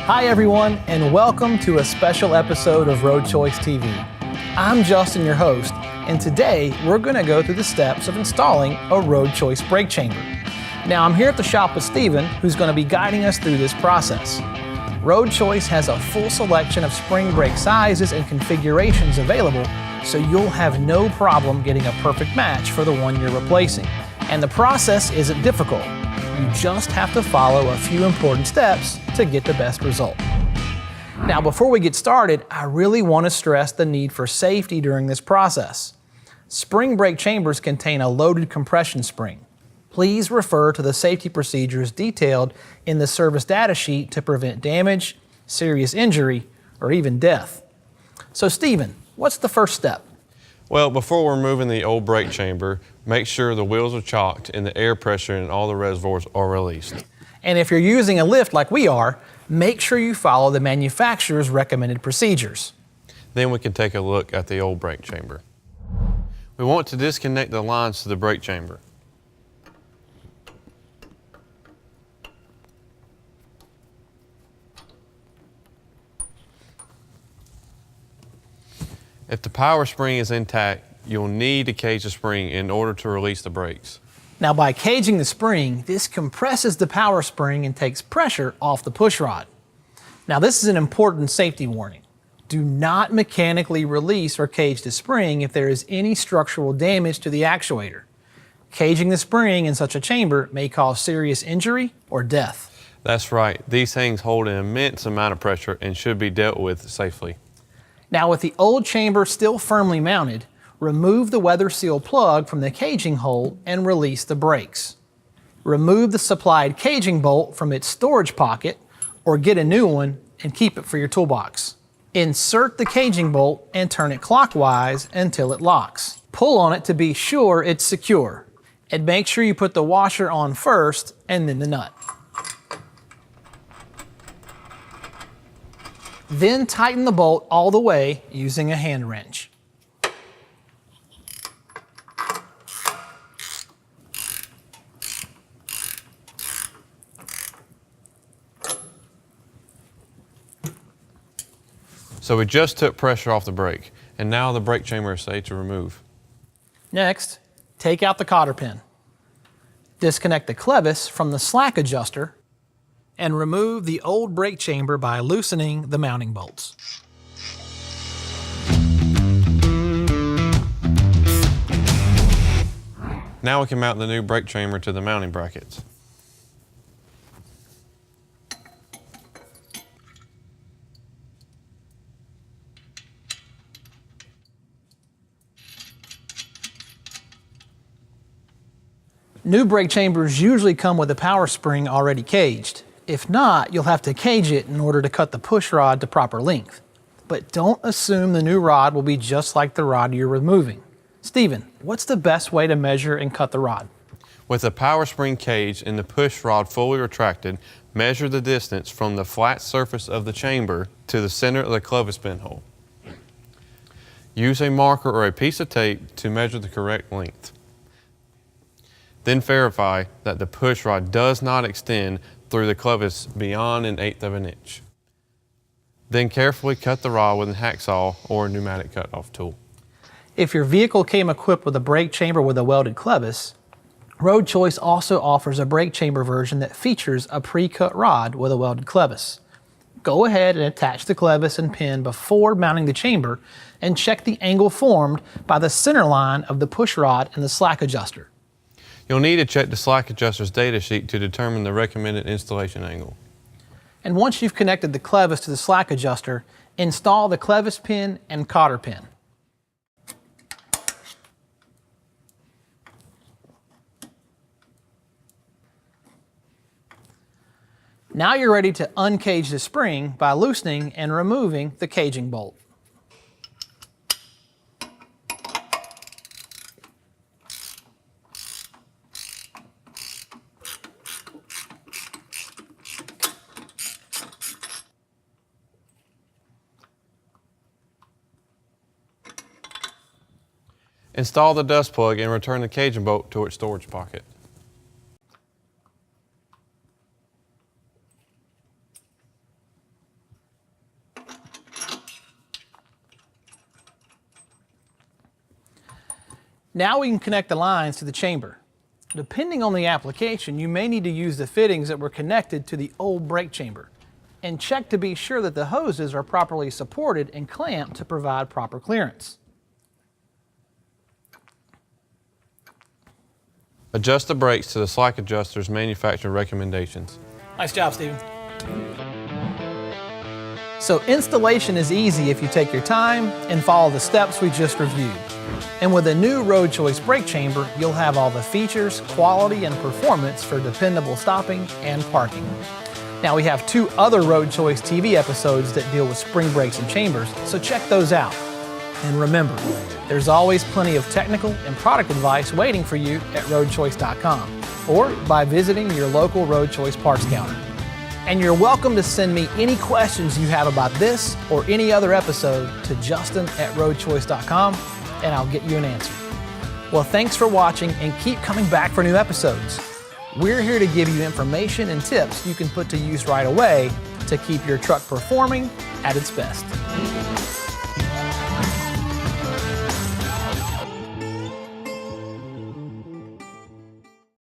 Hi everyone, and welcome to a special episode of Road Choice TV. I'm Justin, your host, and today we're going to go through the steps of installing a Road Choice brake chamber. Now I'm here at the shop with Steven, who's going to be guiding us through this process. Road Choice has a full selection of spring brake sizes and configurations available, so you'll have no problem getting a perfect match for the one you're replacing. And the process isn't difficult. You just have to follow a few important steps to get the best result. Now, before we get started, I really want to stress the need for safety during this process. Spring brake chambers contain a loaded compression spring. Please refer to the safety procedures detailed in the service data sheet to prevent damage, serious injury, or even death. So, Steven, what's the first step? Well, before removing the old brake chamber, make sure the wheels are chocked and the air pressure in all the reservoirs are released. And if you're using a lift like we are, make sure you follow the manufacturer's recommended procedures. Then we can take a look at the old brake chamber. We want to disconnect the lines to the brake chamber. If the power spring is intact, you'll need to cage the spring in order to release the brakes. Now, by caging the spring, this compresses the power spring and takes pressure off the push rod. Now, this is an important safety warning. Do not mechanically release or cage the spring if there is any structural damage to the actuator. Caging the spring in such a chamber may cause serious injury or death. That's right. These things hold an immense amount of pressure and should be dealt with safely. Now, with the old chamber still firmly mounted, remove the weather seal plug from the caging hole and release the brakes. Remove the supplied caging bolt from its storage pocket or get a new one and keep it for your toolbox. Insert the caging bolt and turn it clockwise until it locks. Pull on it to be sure it's secure, and make sure you put the washer on first and then the nut. Then tighten the bolt all the way using a hand wrench. So we just took pressure off the brake, and now the brake chamber is safe to remove. Next, take out the cotter pin. Disconnect the clevis from the slack adjuster and remove the old brake chamber by loosening the mounting bolts. Now we can mount the new brake chamber to the mounting brackets. New brake chambers usually come with a power spring already caged. If not, you'll have to cage it in order to cut the push rod to proper length. But don't assume the new rod will be just like the rod you're removing. Steven, what's the best way to measure and cut the rod? With the power spring caged and the push rod fully retracted, measure the distance from the flat surface of the chamber to the center of the clevis pinhole. Use a marker or a piece of tape to measure the correct length. Then verify that the push rod does not extend through the clevis beyond 1/8 of an inch. Then carefully cut the rod with a hacksaw or a pneumatic cut-off tool. If your vehicle came equipped with a brake chamber with a welded clevis, Road Choice also offers a brake chamber version that features a pre-cut rod with a welded clevis. Go ahead and attach the clevis and pin before mounting the chamber and check the angle formed by the center line of the push rod and the slack adjuster. You'll need to check the slack adjuster's data sheet to determine the recommended installation angle. And once you've connected the clevis to the slack adjuster, install the clevis pin and cotter pin. Now you're ready to uncage the spring by loosening and removing the caging bolt. Install the dust plug and return the caging bolt to its storage pocket. Now we can connect the lines to the chamber. Depending on the application, you may need to use the fittings that were connected to the old brake chamber. And check to be sure that the hoses are properly supported and clamped to provide proper clearance. Adjust the brakes to the slack adjuster's manufacturer recommendations. Nice job, Stephen. So installation is easy if you take your time and follow the steps we just reviewed. And with a new Road Choice brake chamber, you'll have all the features, quality, and performance for dependable stopping and parking. Now we have 2 other Road Choice TV episodes that deal with spring brakes and chambers, so check those out. And remember, there's always plenty of technical and product advice waiting for you at roadchoice.com or by visiting your local Road Choice parts counter. And you're welcome to send me any questions you have about this or any other episode to justin@roadchoice.com and I'll get you an answer. Well, thanks for watching and keep coming back for new episodes. We're here to give you information and tips you can put to use right away to keep your truck performing at its best.